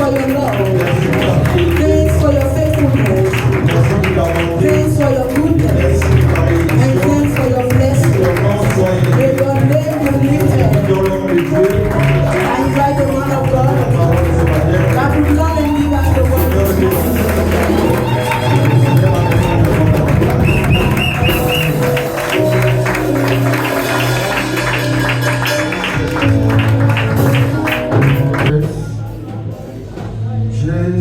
for your love. Thanks for your faithfulness. Thanks for your goodness. And thanks for your blessing. May your name be lifted. I invite the man of God that will come and give us the word. J'ai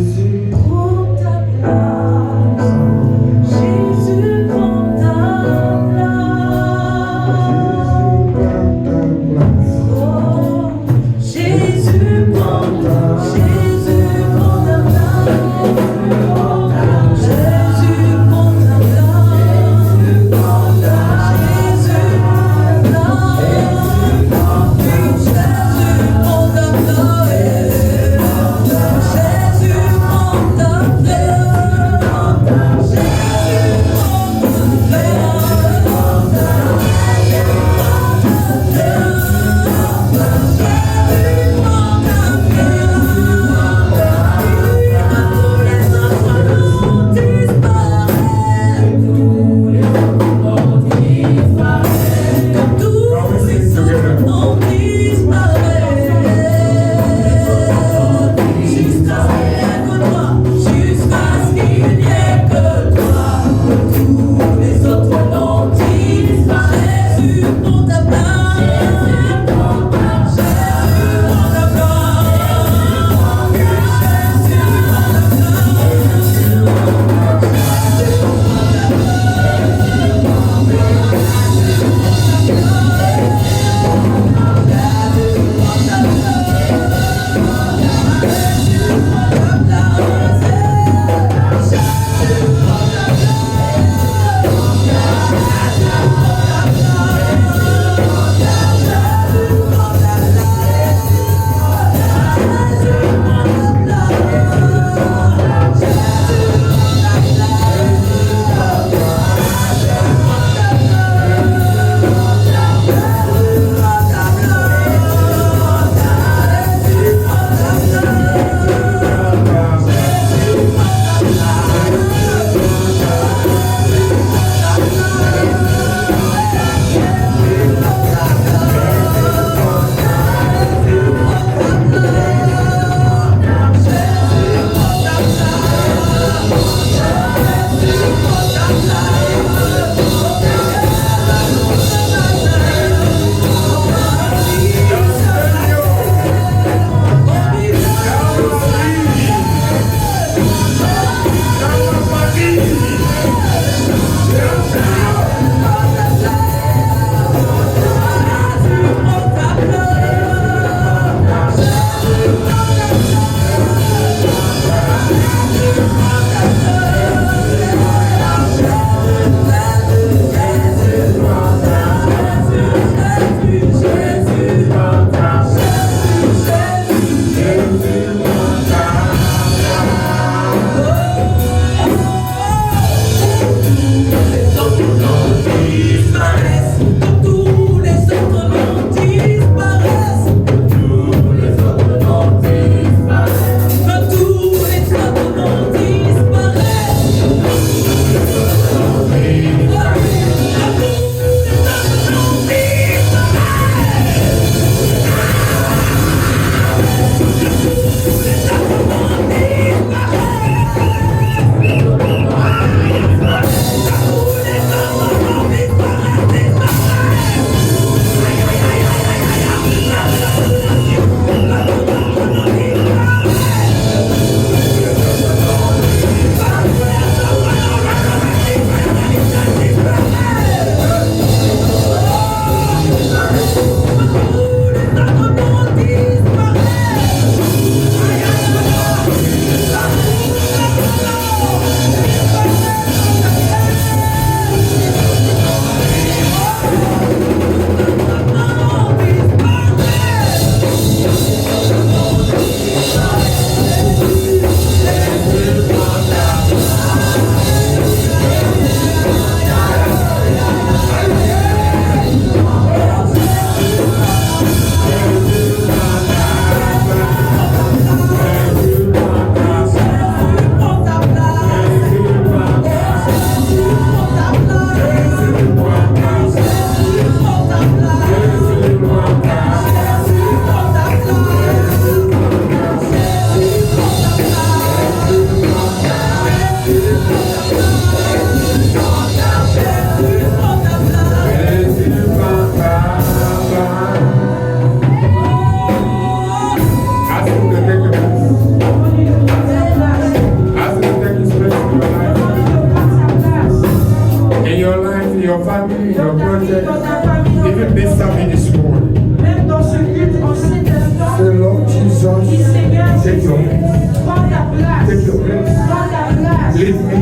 your place. Prends ta place. Take your place. Prends ta place. Lead me.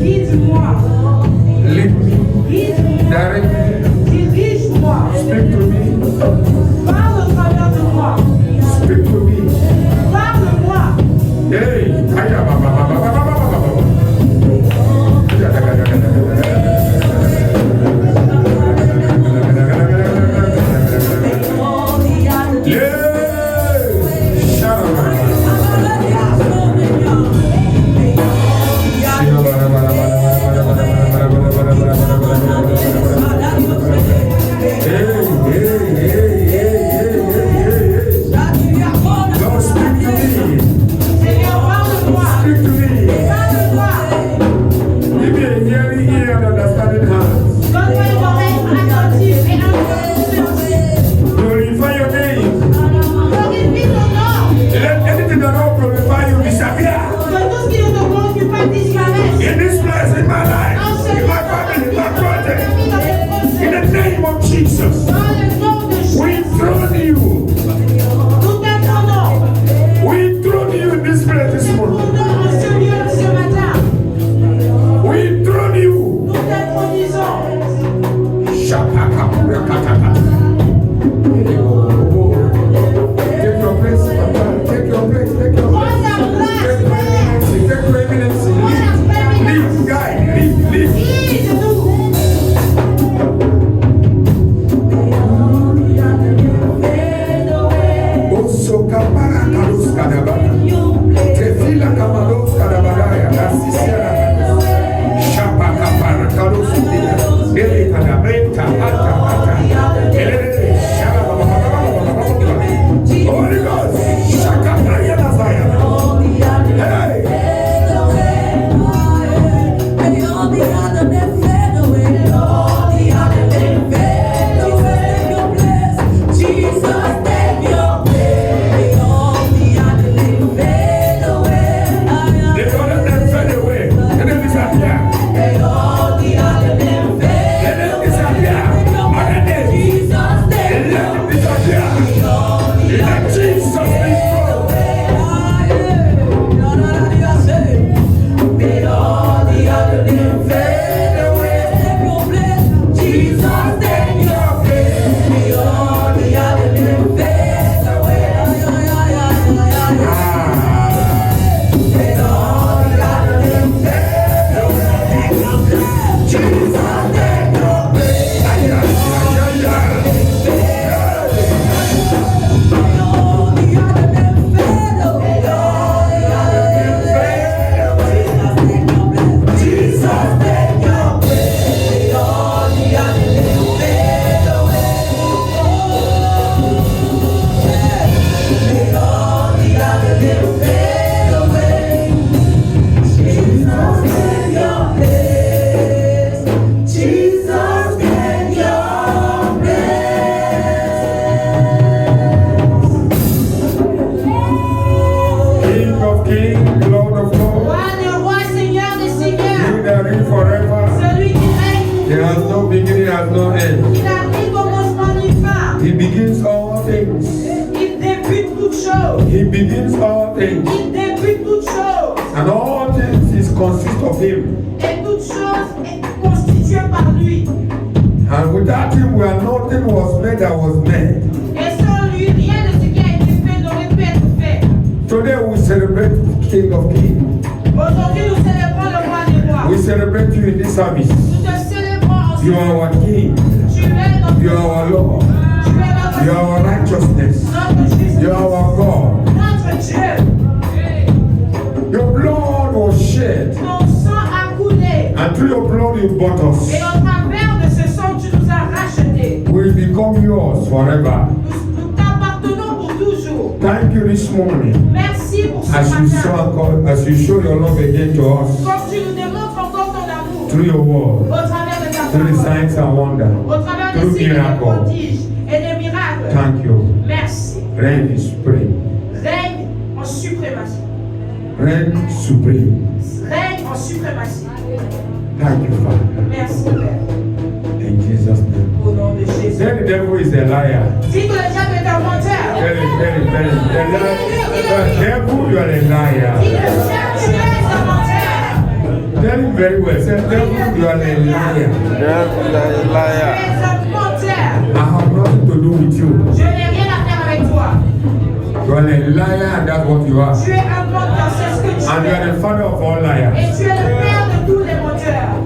Guide-moi. Lead me. Guide-moi. Direct me. Dirige-moi. Speak to me. Parle au travers de moi. Speak to me. Parle-moi. Hey. Aya, ba, ba, ba, ba, ba, ba, ba, ba, ba. Seigneur, parle-moi. Speak to me. Parle-moi. Give me a hearing ear and understanding heart. Donne-moi une oreille attentive et un cœur compréhensif. Glorify your name. Glorifie ton nom. Let anything that don't glorify you disappear. Que tout ce qui ne te glorifie pas disparaisse. In this place, in my life, in my family, in my project. In the name of Jesus, Dans le nom de Jésus. we throne you. Nous t'attendons. We throne you in this place this Nous morning. t'attendons en ce lieu ce matin. We throne you. Nous t'intronisons. Shapakapurakataka. Take your place, Papa. Take your place. Take your Prends place. ta place. Take your eminence. Prends la Lead, guide, lead. Guide-nous. Osokapara kados kadabara. Tefila kamados kadabara. Nasisiara. Shapakapara kados kadabara. Ele kadabenta ata ata. Ele shalabababababababababa. Holy Ghost. Shakapaya nazaya. Hey. They don't let them fade away. Let them disappear. Let them disappear. Let them disappear. Let Jesus be strong. King of kings, Lord of lords, Roi des rois, Seigneur des He seigneurs. that reigns forever. Celui qui règne, There has no beginning, has no end. qui n'a ni commencement ni fin. He begins all things. Il débute toutes choses. He begins all things. Il débute toutes choses. And all things is consist of Him. Et toute chose est constituée par lui. And without Him, where nothing was made that was made. Et sans lui, rien de ce qui a été fait n'aurait pu être fait. Today we celebrate King of Kings. Aujourd'hui, nous célébrons le roi des rois. We celebrate you in this service. Nous te célébrons en ce You are our King. Tu es notre You are our Lord. Tu es notre You are our righteousness. Notre justice. You are our God. Notre Dieu. Your blood was shed. Ton sang a coulé. And through your blood you bought us. Et au travers de ce sang, tu nous as rachetés. We become yours forever. Nous t'appartenons pour toujours. Thank you this morning. Merci pour ce As you show your love again to us. Comme tu nous démontres encore ton amour. Through your word. Au travers de ta Through the parole. signs and wonders. Au travers Through des signes et des miracles. prodiges et des miracles. Thank you. Merci. Reign is supreme. Règne en suprématie. Reign supreme. Règne en suprématie. Thank you, Father. Merci, Père. In Jesus' name. Au nom de Jésus. Say the devil is a liar. Dis que le diable est un menteur. The Devil, you are a liar. Tell him very well. Say, devil, you are a liar. Devil, you are a liar. I have nothing to do with you. Je n'ai rien à faire avec toi. You are a liar and that's what you are. Tu es un menteur, c'est ce que tu And you are the father of all liars. Et tu es le père de tous les menteurs.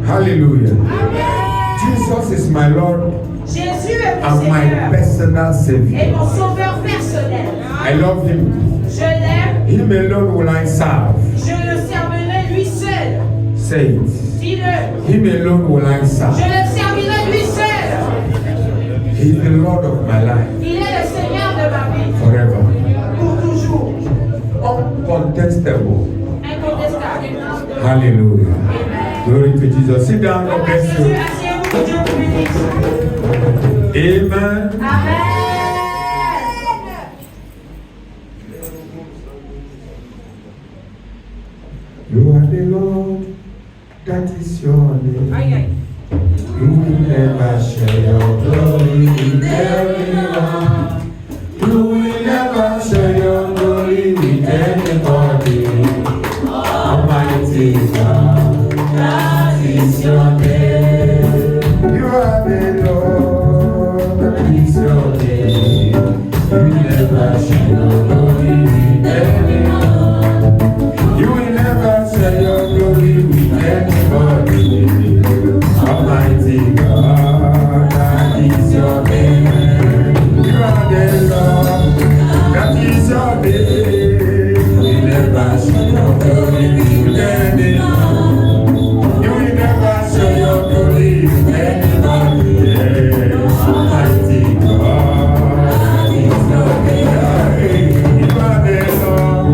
Hallelujah. Amen. Jesus is my Lord Jésus est mon and my Seigneur personal et Savior. mon sauveur personnel. I love him. Je l'aime, Him alone will I serve. je le servirai lui seul. Say it. Dis-le, Him alone will I je serve. le servirai lui seul. He is the Lord of my life Il est le Seigneur de ma vie, forever. pour toujours. Uncontestable. Incontestable. Hallelujah. Amen. Glory to Jesus. Sit down, God bless Jésus, you. asseyez-vous, que Dieu vous bénisse. Amen. Amen. You are the Lord, that is your name. Aïe, aïe. You will never share your glory with anyone. You will never share your glory with anybody. Almighty God, that is your name. You are the Lord, that is your name. You will never share your glory with anyone. You will never share your glory with anybody. Almighty God, that is your name. You are the Lord, that is your name. You will never share your glory with anyone. You will never share your glory with anybody. Almighty God, that is your name. You are the Lord.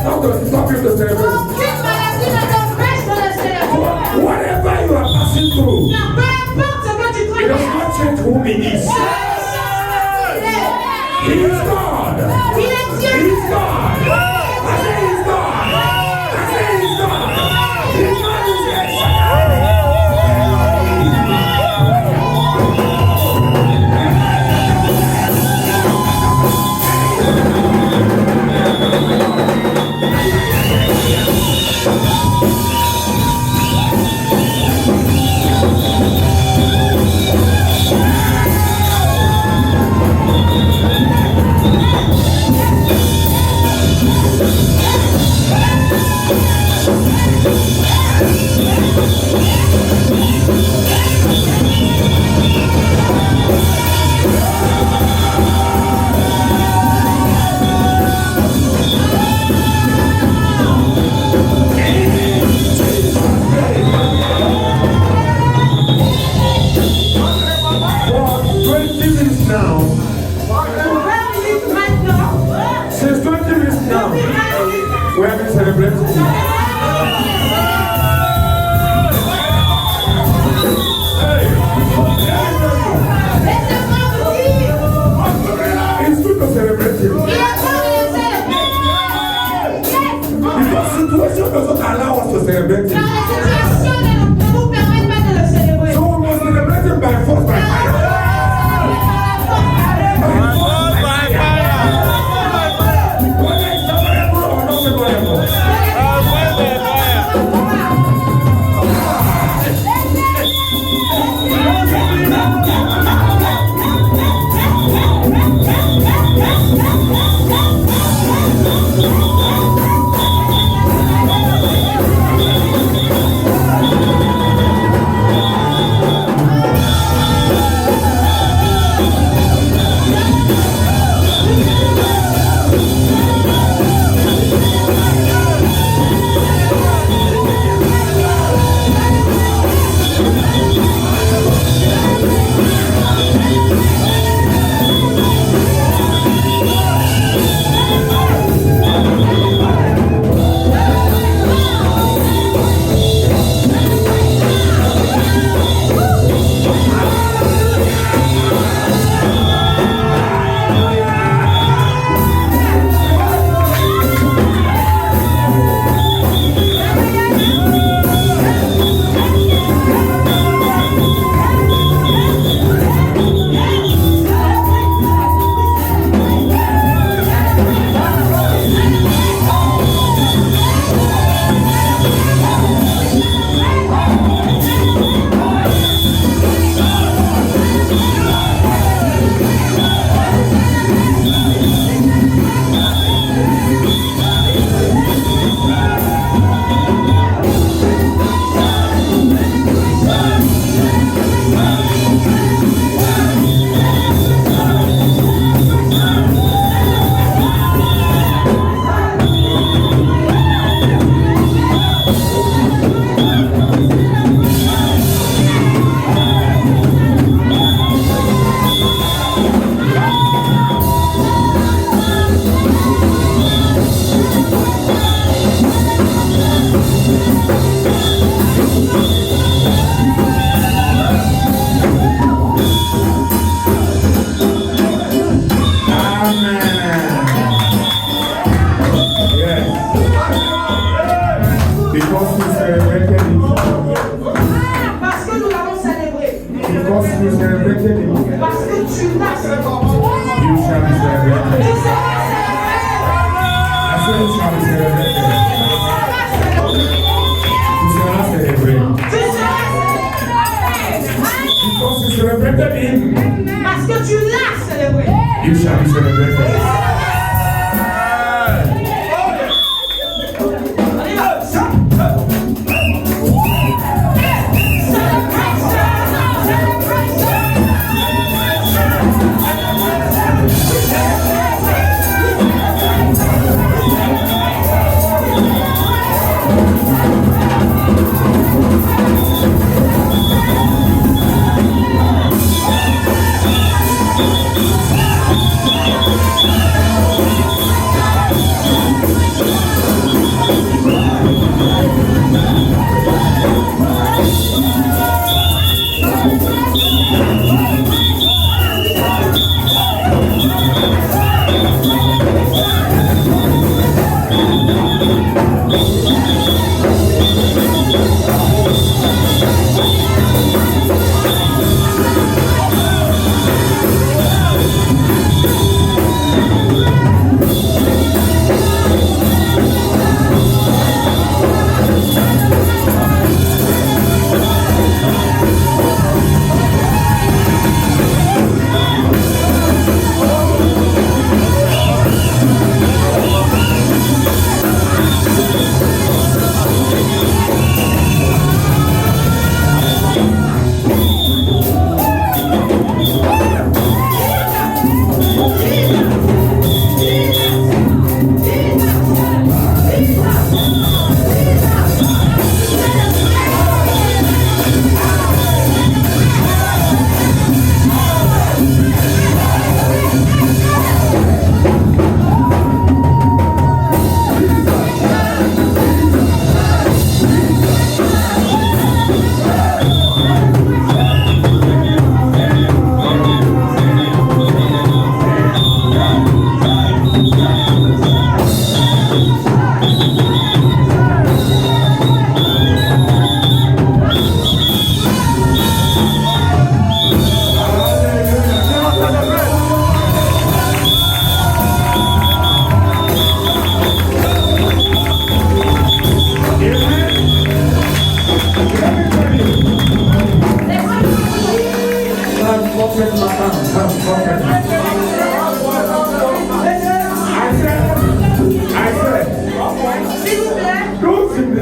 How does it stop you to celebrate? Aucune maladie ne t'empêche de le célébrer. Whatever you are passing through, Non, peu importe ce que tu it does traverses. not change who he is. He is God. Il est He Dieu. is God. I say he's God. I say he's God. He's not his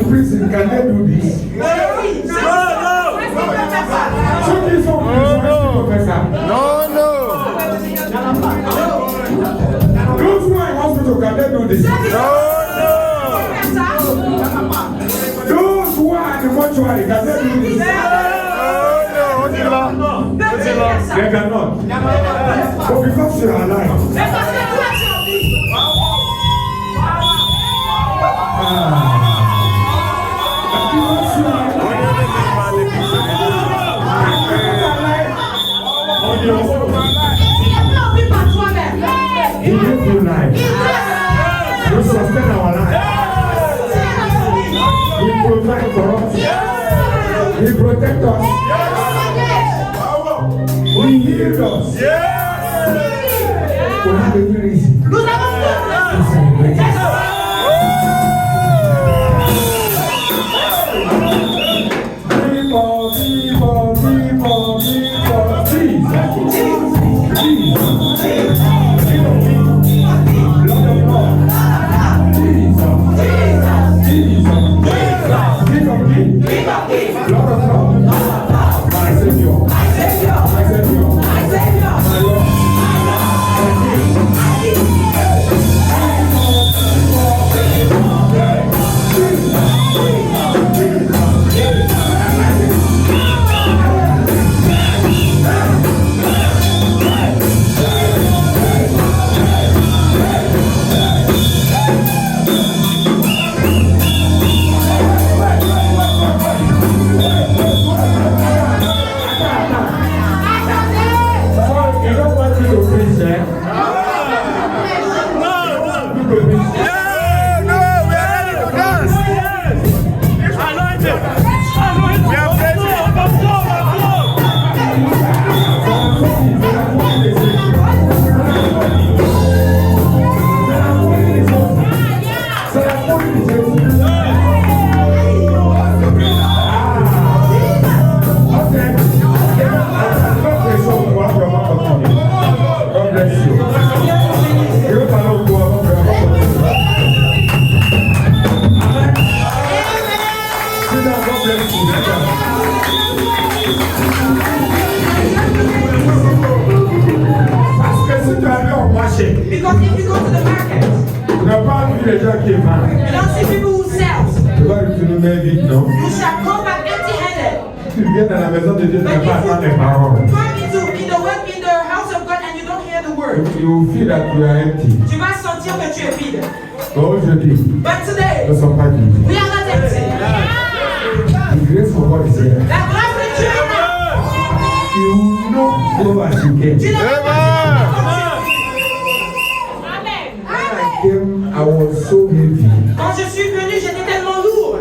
prison, can they do this? Ceux qui sont en prison, est-ce qu'ils peuvent faire ça? Those who are in hospital, can they do this? Those who are in the mortuary, can they do this? They cannot. But because you are alive. He gives you life. He sustains our life. He provides for us. He protects us. He heals us. We have every reason to celebrate. Because if you go to the market, you don't see people who sell. You shall come back empty-handed. But if you come in the house of God and you don't hear the word, you feel that you are empty. tu vas sentir que tu es vide. Aujourd'hui, But today, nous ne sommes pas vides. we are not empty. The grace for God is here. La grâce de Dieu est là. You know go as you get. Tu n'as pas I was so heavy. Quand je suis venu, j'étais tellement lourd.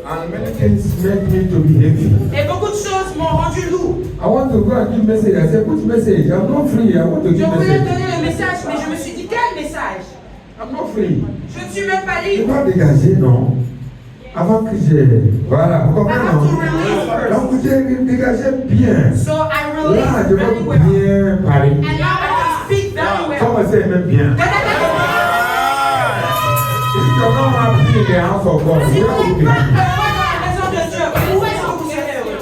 And many things make me to be heavy. Et beaucoup de choses m'ont rendu lourd. I want to go and give message. I said, which message? I'm not free. I want to Je give voulais message. donner le message, mais je me suis dit, quel message? I'm not free. Je ne suis même pas Je libre. dois dégager, non? Avant que j'ai... Voilà, vous comprenez, I have non? to release first. Donc, j'ai dégagé bien. So I Là, released je very vais well. bien parler. And now I can speak very well. Comment c'est même bien? If you're not happy in the house of God, Si where vous will n'êtes you pas be? heureux dans la maison de Dieu, où est-ce que vous serez heureux?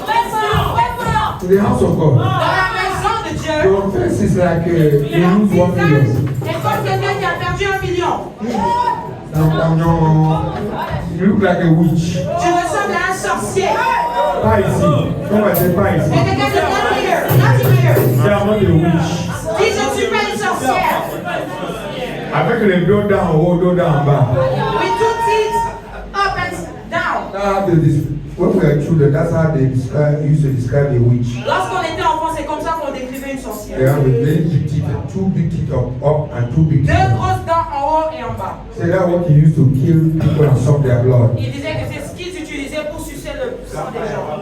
In the house of God. Dans la maison de Dieu, Your face is like you lose 1 million. est comme quelqu'un qui a perdu 1 million. You look like a witch. Tu ressembles à un sorcier. Pas ici. Comment c'est pas ici? Et quelqu'un de not here, not here. C'est un mot de witch. Dis, je ne suis pas une sorcière. Avec les dos d'en haut, dos d'en bas. With two teeth up and down. When we are children, that's how they used to describe a witch. Lorsqu'on était enfant, c'est comme ça qu'on décrivait une sorcière. They have a very big teeth, two big teeth up and two big teeth Deux down. grosses dents en haut et en bas. So that's what he used to kill people and suck their blood. Il disait que c'est ce qu'ils utilisaient pour sucer le sang des gens.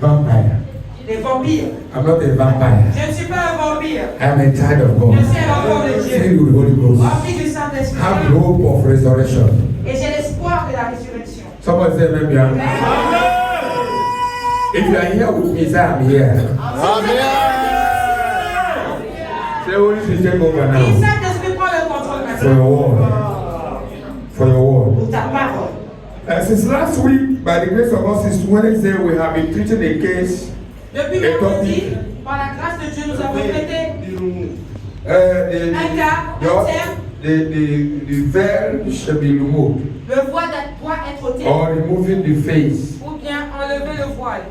Vampire. Les vampires. I'm not a vampire. Je ne suis pas un vampire. I am a child of God. Je suis un enfant de Dieu. Filled with the Holy Ghost. Rempli du Saint-Esprit. Have the hope of resurrection. Et j'ai l'espoir de la résurrection. Somebody say amen. Amen. If you are here with me, say I'm here. Say Holy Spirit take over Et now. Saint-Esprit prend le contrôle For your maintenant. word. For your word. Pour ta parole. Since last week, by the grace of God, since Wednesday, we have been treating a case. Depuis vendredi, par la grâce de Dieu, nous avons traité un cas, the veil should be removed. Le voile doit être ôté. Or removing the face. Ou bien enlever le voile.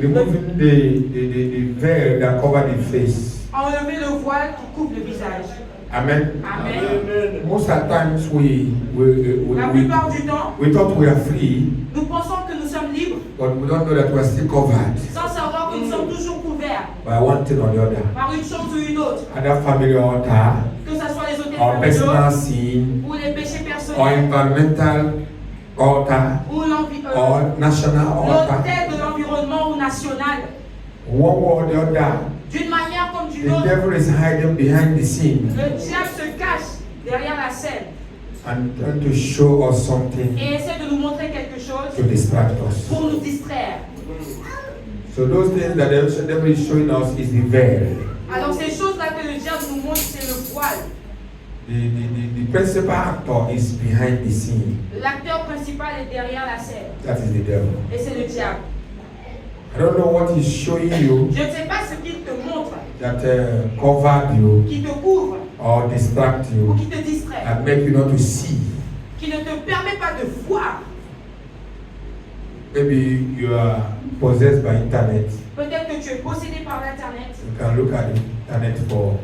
Removing the veil that cover the face. Enlever le voile qui couvre le visage. Amen. Amen. Most of the times La plupart du temps, we thought we are free, nous pensons que nous sommes libres, but we don't know that we are still covered sans savoir que nous sommes toujours couverts by one thing or the other. par une chose ou une autre. Either family altar, Que ce soit les hôtels or personal familiaux, sin, ou les péchés or personnels, environmental altar, ou or national altar. l'hôtel de l'environnement ou national. One way or the other, D'une manière comme d'une the autre, devil is hiding behind the scene le diable se cache derrière la scène and trying to show us something et essaie de nous montrer quelque chose to distract us. pour nous distraire. So those things that the devil is showing us is the veil. Alors ces choses-là que le diable nous montre, c'est le voile. The principal actor is behind the scene. L'acteur principal est derrière la scène That is the devil. et c'est le diable. I don't know what he's showing you Je ne sais pas ce qu'il te montre, that covered you qui te couvre or distract ou you qui te distrait, and make you not to see. qui ne te permet pas de voir. Maybe you are possessed by internet. Peut-être que tu es possédé par l'internet. You can look at the internet for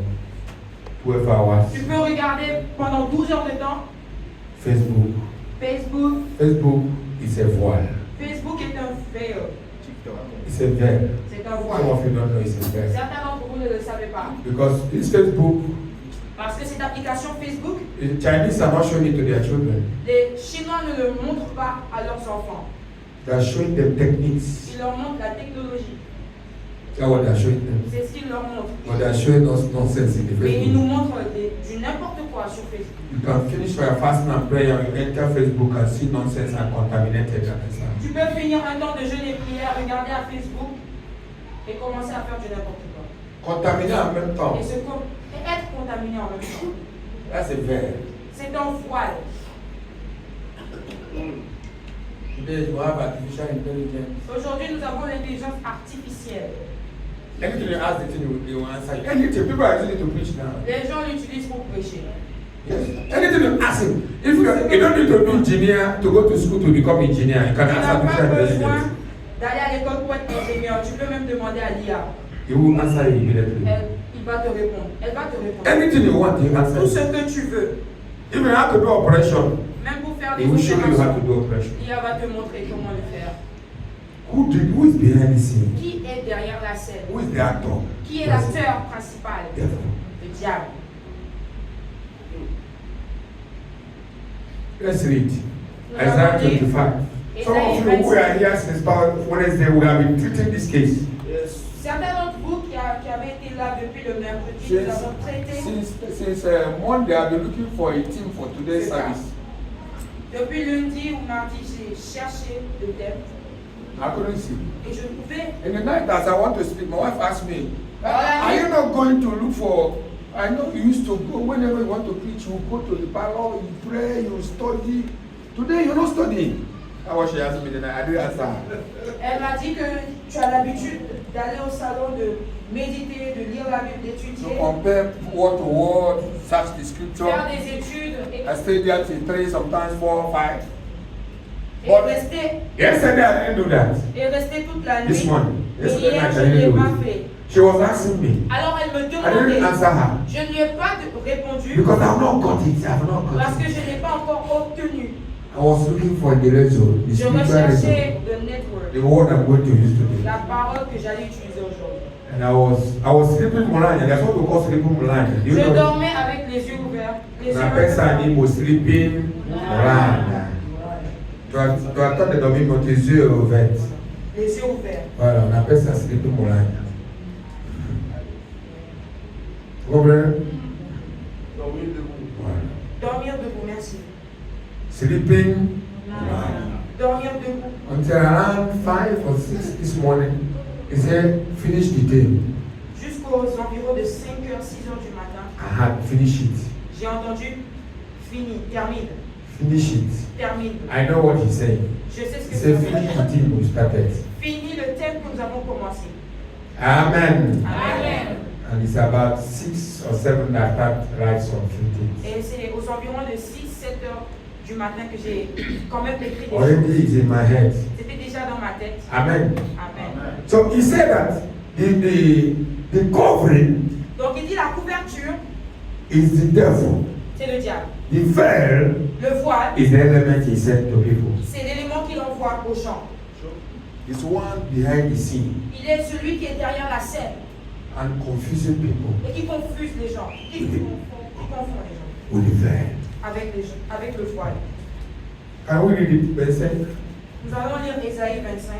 12 hours. Tu peux regarder pendant 12 heures de temps Facebook. Facebook. Is a voile. Facebook est un veil. It's a veil. C'est un Some voile. of you don't know it's a veil. Certains d'entre vous ne le savez pas. Because this Facebook, Parce que cette application Facebook, the Chinese are not showing it to their children. les Chinois ne le montrent pas à leurs enfants. They are showing them techniques. Ils leur montrent la technologie. That's what they are showing them. C'est ce qu'ils leur montrent. But they are showing us nonsense in the Et ils nous Facebook. montrent du n'importe quoi sur Facebook. You can finish your fasting and prayer, you enter Facebook and see nonsense and contaminated and so on. Tu peux finir un temps de jeûne et prière, regarder à Facebook et commencer à faire du n'importe quoi. Contaminé en même temps. Et être contaminé en même temps. That's a veil. C'est un voile. Today you have artificial intelligence. Aujourd'hui, nous avons l'intelligence artificielle. Anything you ask the thing, they will answer you. Anything, people are using it to preach now. Les gens l'utilisent pour prêcher. Yes. Anything you ask him. If you don't need to be engineer to go to school to become engineer, you can Tu ask n'as artificial pas besoin intelligence. d'aller à l'école pour être ingénieur. Tu peux même demander à l'IA. He will answer you immediately. Il va te répondre. Elle va te répondre. Anything you want, he Tout answer ce you. que tu veux. If you have to do operation, Même pour faire des he will show you how to opérations. do operation. L'IA va te montrer comment le faire. Who is behind the scene? Qui est derrière la scène? Who is the actor? Qui est l'acteur principal? Devil. Le diable. Let's read. Nous Isaiah avons dit- 25. Some of you who are here since Wednesday, we have been treating this case. Certains d'entre vous qui avaient été là depuis le mercredi, nous avons traité. Since Monday, I've been looking for a team for today's C'est ça. service. Depuis lundi ou mardi, j'ai cherché le thème I couldn't see. et je pouvais. In the night, as I want to sleep, my wife asked me, "Are you not going to look for?" I know you used to go whenever you want to preach. You go to the parlor, you pray, you study. Today, you're not studying. That's what she asked me. Then I didn't answer her. Elle m'a dit que tu as l'habitude d'aller au salon, de méditer, de lire la Bible, To d'étudier, compare word to word, search the faire scripture. des études I stay there till 3, sometimes 4, 5. et rester, Yesterday I didn't do that. toute la This nuit. morning. Et Yesterday hier, night je I ne l'ai didn't do pas it. fait. She was asking me. Alors elle me I demandait, didn't answer her. je ne lui ai pas répondu Because I've not got it. I've not got parce it. que je n'ai pas encore obtenu. I was looking for the result, the Je spiritual result, recherchais le network, the word I'm going to use today. la parole que j'allais utiliser aujourd'hui. And I was sleeping blind. That's what we call sleeping blind. You Je know, dormais avec les yeux ouverts. Les yeux na pesa ni mo sleeping blind. Tu as attendre de dormir, mais tes yeux ouverts. Les yeux ouverts. Voilà, on appelle ça sleeping blind. Vous comprenez? Voilà. Dormir debout, merci. Sleeping blind. Dormir debout. Until around 5 or 6 this morning, he said, finish the day. Jusqu'aux environs de 5h, 6h du matin, I had finished it. j'ai entendu fini, termine. Finish it. Termine. I know what he's saying. Je sais ce He que said, c'est. finish the thing we started. Fini le thème que nous avons commencé. Amen. Amen. And it's about 6 or 7 that that writes some few things. Et c'est aux environs de 6-7 heures du matin que j'ai quand même écrit des Already choses. it's in my head. C'était déjà dans ma tête. Amen. Amen. So he said that the covering Donc il dit la couverture, is the devil. c'est le diable. The veil Le voile, is the element he sent to people. c'est l'élément qu'il envoie aux gens. It's one behind the scene Il est celui qui est derrière la scène and confusing people et qui confuse les gens, qui confond les gens with the veil. avec le voile. Can we read it, verse 5? Nous allons lire Ésaïe 25.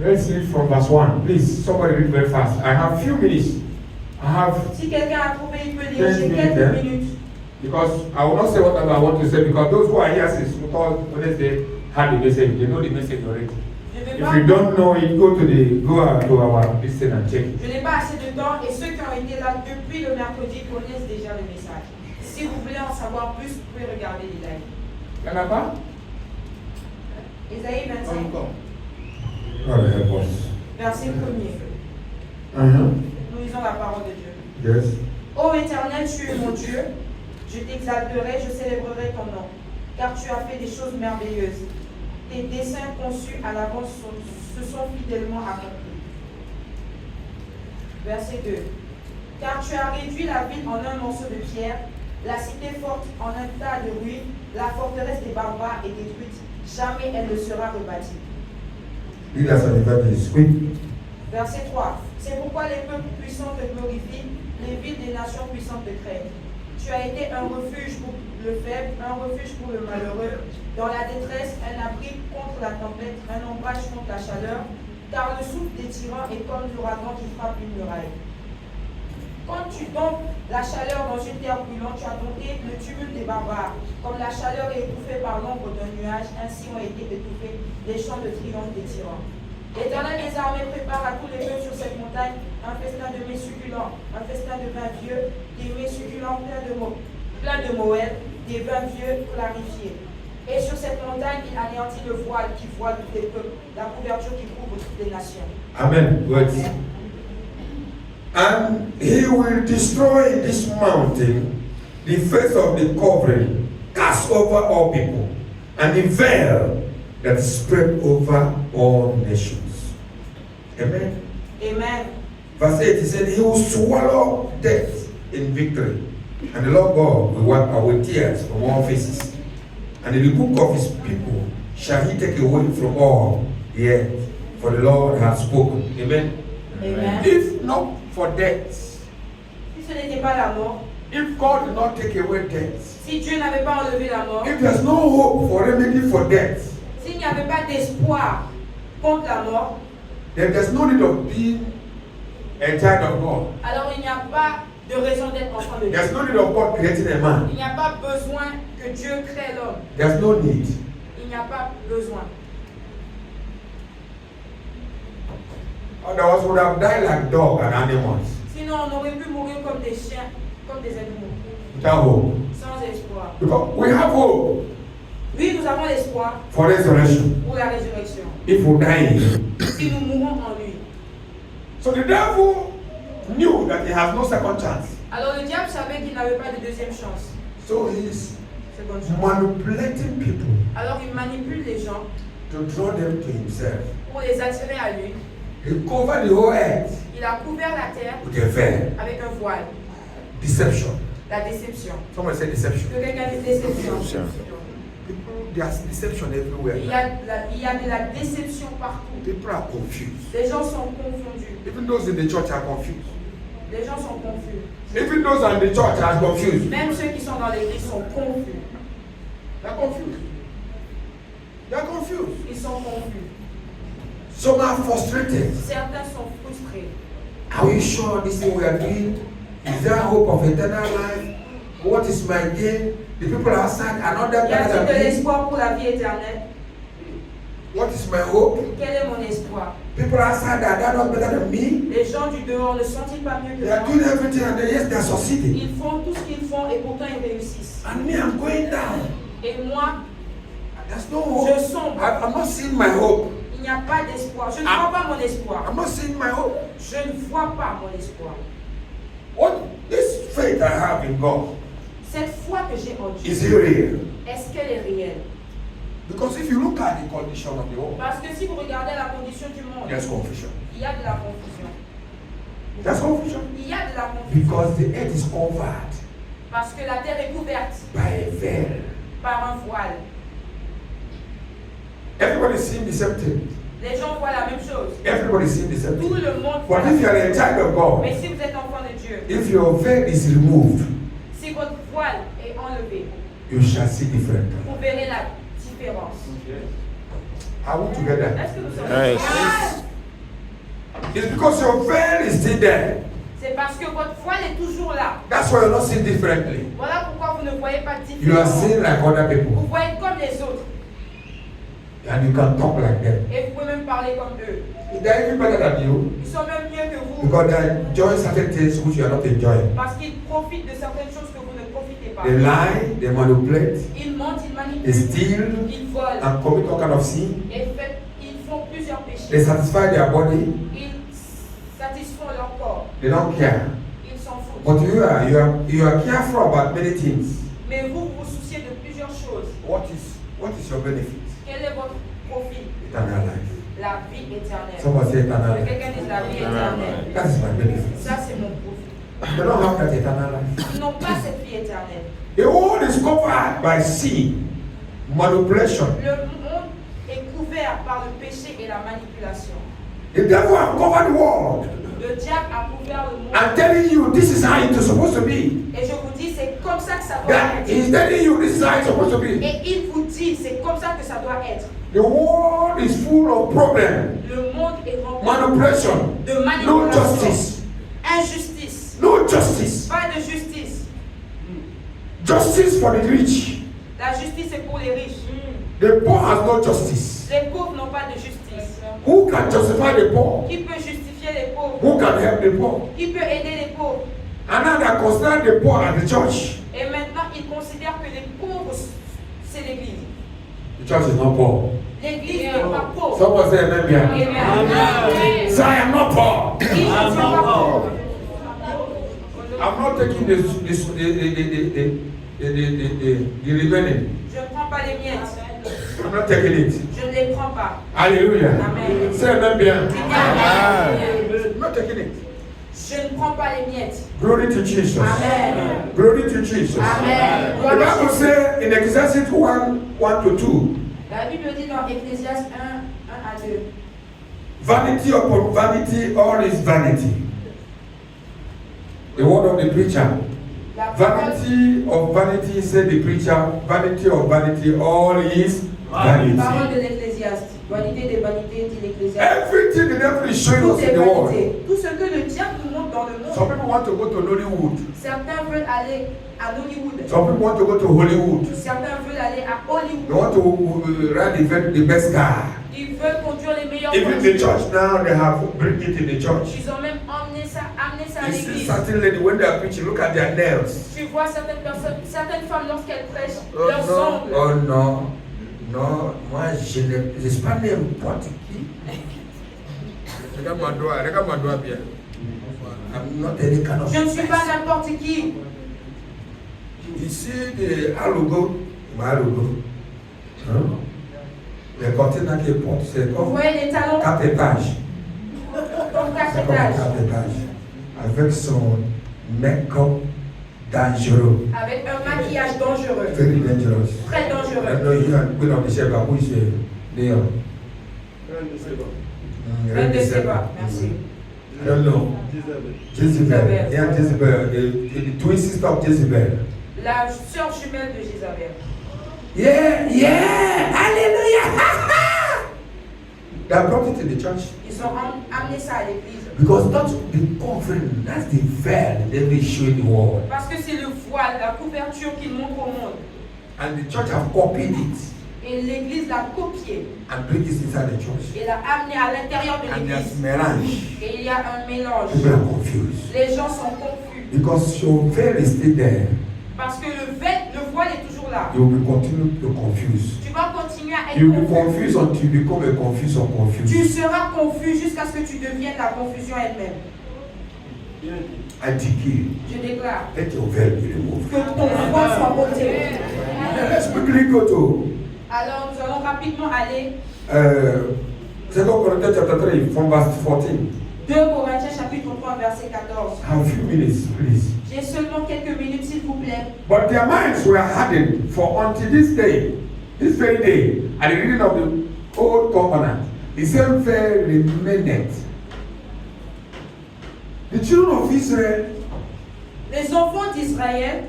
Let's read from verse 1. Please, somebody read very fast. I have few minutes. I have, Si quelqu'un a trouvé, il peut lire. Yes, J'ai we quelques can. minutes. because I will not say whatever I want to say, because those who are here since Wednesday had the message. They know the message already. Je vais If pas- you don't know it, go to our listen and check it. Je n'ai pas assez de temps et ceux qui ont été là depuis le mercredi connaissent déjà le message. Si vous voulez en savoir plus, vous pouvez regarder les lives. Il y en a pas? Ésaïe 25, God help us. verset 1er. Nous lisons la parole de Dieu. Yes. Ô Éternel, tu es mon Dieu, je t'exalterai, je célébrerai ton nom, car tu as fait des choses merveilleuses. Tes desseins conçus à l'avance se sont fidèlement accomplis. Verset 2. Car tu as réduit la ville en un morceau de pierre, la cité forte en un tas de ruines, la forteresse des barbares est détruite, jamais elle ne sera rebâtie. Lead us on evangelist. Quick. Verset 3. C'est pourquoi les peuples puissants te glorifient, les villes des nations puissantes te craignent. Tu as été un refuge pour le faible, un refuge pour le malheureux, dans la détresse, un abri contre la tempête, un ombrage contre la chaleur, car le souffle des tyrans est comme l'ouragan qui frappe une muraille. Quand tu tombes la chaleur dans une terre brûlante, tu as dompté le tumulte des barbares. Comme la chaleur est étouffée par l'ombre d'un nuage, ainsi ont été étouffés les chants de triomphe des tyrans. L'Éternel des armées prépare à tous les peuples sur cette montagne un festin de mets succulents, un festin de vin vieux, des mets succulents pleins de moël, des vins vieux clarifiés. Et sur cette montagne, il anéantit le voile qui voile tous les peuples, la couverture qui couvre toutes les nations. Amen. Words. And he will destroy this mountain, the face of the covering, cast over all people, and the veil that is spread over all nations. Amen. Amen. Verse 8, he said, he will swallow death in victory, and the Lord God will wipe away tears from all faces. And in the book of his people shall he take away from all the earth, for the Lord has spoken. Amen. Amen. If not for death, Si ce n'était pas la mort, if God did not take away death, si Dieu n'avait pas enlevé la mort, if there's no hope for remedy for death, s'il n'y avait pas d'espoir contre la mort, then there's no need of being a child of God. alors il n'y a pas de raison d'être enfant de Dieu. There's no need of God creating a man. Il n'y a pas besoin que Dieu crée l'homme. There's no need. Il n'y a pas besoin. Otherwise, we would have died like dogs and animals. Sinon, on aurait pu mourir comme des chiens, comme des animaux, Without hope. sans espoir. Because we have hope Oui, nous avons l'espoir for resurrection pour la résurrection. if we die in him. Si nous mourons en lui. So the devil knew that he has no second chance. Alors le diable savait qu'il n'avait pas de deuxième chance. So he's Seconde chance. manipulating people Alors il manipule les gens to draw them to himself. pour les attirer à lui. He covered the whole earth Il a couvert la terre with a veil. avec un voile. Deception. La déception. Someone said deception. Que quelqu'un dise déception. People, there's deception everywhere. Il y a de la déception partout. People are confused. Les gens sont confondus. Even those in the church are confused. Les gens sont confus. Even those in the church are confused. Même ceux qui sont dans l'église sont confus. They're confused. They're confused. Ils sont confus. Some are frustrated. Certains sont frustrés. Are we sure this thing we are doing? Is there hope of eternal life? What is my gain? The people outside are not that Y a-t-il bad de as me. l'espoir pour la vie éternelle? What is my hope? Quel est mon espoir? People outside that are not better than me. Les gens du dehors ne sont-ils pas mieux que They are moi? doing everything and they, yes, they are succeeding. Ils font tout ce qu'ils font et pourtant ils réussissent. And me, I'm going down. Et moi, There's no hope. je sombre. I'm not seeing my hope. Il n'y a pas d'espoir. Je ne vois pas mon espoir. I'm not seeing my hope. Je ne vois pas mon espoir. What this faith I have in God, Cette foi que j'ai en Dieu, is it real? est-ce qu'elle est réelle? Because if you look at the condition of the world, Parce que si vous regardez la condition du monde, there's confusion. il y a de la confusion. There's confusion. Il y a de la confusion. Because the earth is covered Parce que la terre est couverte by a veil. par un voile. Everybody seeing the same thing. Les gens voient la même chose. Everybody seeing the same Tout thing. le monde voit But la if you are même a chose. child of God, Mais si vous êtes enfant de Dieu, if your veil is removed, si votre voile est enlevé, you shall see different. vous verrez la différence. Are we together? Est-ce que nous sommes Yes. It's because your veil is still there. C'est parce que votre voile est toujours là. That's why you're not seeing differently. Voilà pourquoi vous ne voyez pas You are différemment. seeing like other Vous people. voyez comme les autres. And you can talk like them. Et vous pouvez même parler comme eux. They're even better than you. Ils sont même mieux que vous. Because they enjoy certain things which you are not enjoying. Parce qu'ils profitent de certaines choses que vous ne profitez pas. They lie, they manipulate, Ils mentent, ils they manipulent, steal, ils volent. and commit all kind of sin. Et ils font plusieurs They péchés. satisfy their body, Ils satisfont leur corps. they don't care. Ils s'en foutent. But you are careful about many things. Mais vous vous souciez de plusieurs choses. What is your benefit? Quel est votre profit? Eternal life. La vie éternelle. Someone say eternal Que life. quelqu'un dise la vie éternelle. That is my benefit. Ça, c'est mon profit. They don't have that eternal life. Ils n'ont pas cette vie éternelle. The world is covered by sin, manipulation. Le monde est couvert par le péché et la manipulation. The devil has covered the world. Le diable a couvert le monde. I'm telling you, this is how it is supposed to be. Et je vous dis, c'est comme ça que ça doit That être. he's telling you, this is how it's supposed to be. Et il vous dit, c'est comme ça que ça doit être. The world is full of problems, Le monde est rempli manipulation, de no manipulation, justice, injustice, no justice. pas de justice. Justice for the rich. La justice est pour les riches. The poor has no justice. Les pauvres n'ont pas de justice. Who can justify the poor? Qui peut justifier les pauvres? Who can help the poor? Qui peut aider les pauvres? And now they consider the poor as the church. Et maintenant, ils considèrent que les pauvres, c'est l'église. The church is not poor. L'église n'est pas pauvre. Someone say amen. Bien. Amen. Say I am not poor. Ils ne sont pas pauvres. I'm not taking the remaining. Je ne prends pas les miettes. I'm not taking it. Je ne les prends pas. Hallelujah. Amen. Say amen. Bien. Amen. I'm not taking it. Je ne prends pas les miettes. Glory to Jesus. Amen. Glory to Jesus. Amen. The Bible says in Ecclesiastes 1:1-2, La Bible dit dans Ecclésiaste 1:1-2. vanity upon vanity, all is vanity. The word of the preacher. La parole, Vanity of vanity, said the preacher. Vanity of vanity, all is vanity. parole de l'Ecclésiaste. Vanité des vanités, dit l'Ecclésiaste. Everything the devil is showing Tout us est in the world. vanité. Tout ce que le diable nous montre dans le Some monde. people want to go to Nollywood. Certains veulent aller à Hollywood. Some people want to go to Hollywood. Certains veulent aller à They Hollywood. want to ride the best car. Ils veulent conduire les meilleurs Even the church now, they have bring it in the church. Ils ont même amené ça à You see l'église. certain lady when they are preaching, look at their nails. Tu vois certaines personnes, certaines femmes lorsqu'elles prêchent, Oh leurs non, ongles. oh non, non, moi je ne suis pas n'importe qui. Regarde mon doigt bien. I'm not any kind of Je ne suis pas person. n'importe qui. You see the alugo, my alugo. Hein? Les conteneurs qui portent, c'est Vous comme voyez les talons 4 étages. comme 4 C'est comme étages. 4 étages. Avec son make-up dangereux. Avec un maquillage dangereux. Very dangerous. Très I dangereux. know you can put on the shelf, but who is Leon? Reine de Séba, merci. I don't know. Jezebel. Yeah, Jezebel. The twin sister of Jezebel. La sœur jumelle de Jézabel. Yeah. Hallelujah. They have brought it to the church. Ils ont amené ça à l'église. Because that's the covering, that's the veil that they show in the world. Parce que c'est le voile, la couverture qu'ils montrent au monde. And the church have copied it. Et l'église l'a copié and bring it inside the church. et l'a amené à l'intérieur de And there's l'église. melange. Et il y a un mélange. People are confused. Les gens sont confus. Because your veil is still there. Parce que le voile est toujours là. You will continue to confuse. Tu vas continuer à être You will be confus. confused until you become a confused or Tu confused. seras confus jusqu'à ce que tu deviennes la confusion elle-même. I decree, Je déclare let your veil be removed. que ton voile soit ôté. Let's quickly go to Alors nous allons rapidement aller 2 Corinthians chapter 3 from verse 14. 2 Corinthiens chapitre 3 verset 14. I have a few minutes, please. J'ai seulement quelques minutes s'il vous plaît. But their minds were hardened for until this day, this very day, at the reading of the old covenant, the same veil remained. The children of Israel, Les enfants d'Israël,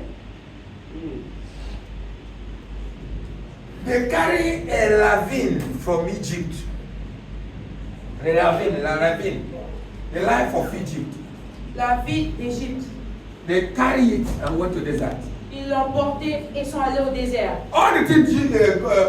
they carry a ravine from Egypt. The ravine, the life of Egypt. la ville d'Égypte, They carry it and went to the desert. ils l'ont porté et sont allés au désert. All the things